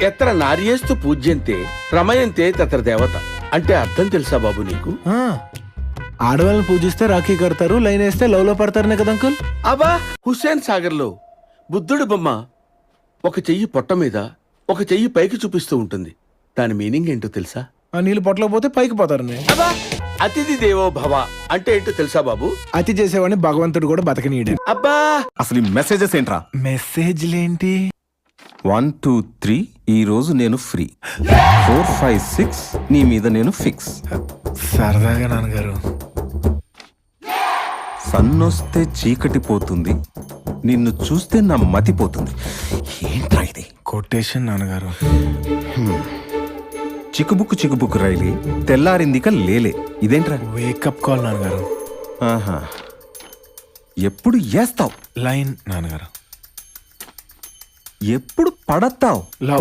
ఎత్ర నార్యేస్తు పూజ్యంతే రమయంతే తత్ర దేవత అంటే అర్థం తెలుసా బాబు నీకు? ఆడవాళ్ళని పూజిస్తే రాఖీ కడతారు, లైన్ వేస్తే లవ్ లో పడతారనే కదా అంకుల్. అబ్బా, హుస్సేన్ సాగర్ లో బుద్ధుడి బొమ్మ ఒక చెయ్యి పొట్ట మీద ఒక చెయ్యి పైకి చూపిస్తూ ఉంటుంది. దాని మీనింగ్ ఏంటో తెలుసా? ఆ నీళ్ళు పొట్టలో పోతే పైకి పోతారని. అబ్బా, అతిథి దేవో భవ అంటే ఏంటో తెలుసా బాబు? అతి చేసేవాడిని భగవంతుడు కూడా బతకనీయడు. అబ్బా, అసలు ఈ మెసేజెస్ ఏంట్రా? మెసేజ్లేంటి? 1 2 3 ఈ రోజు నేను ఫ్రీ. 4 5 6 నీ మీద నేను ఫిక్స్. సరదాగా నాన్నగారు. సన్నొస్తే చీకటి పోతుంది, నిన్ను చూస్తే నా మతి పోతుంది. ఏంట్రా ఇది? కొటేషన్ నాన్నగారు. చిక్కుబుక్కు చిక్కుబుక్కు రైలి తెల్లారిందిక లేలే. ఇదేంట్రా? వేకప్ కాల్ నాన్నగారు. ఆహా, ఎప్పుడు వేస్తావు లైన్ నాన్నగారు. ఎప్పుడు పడతావు? లవ్.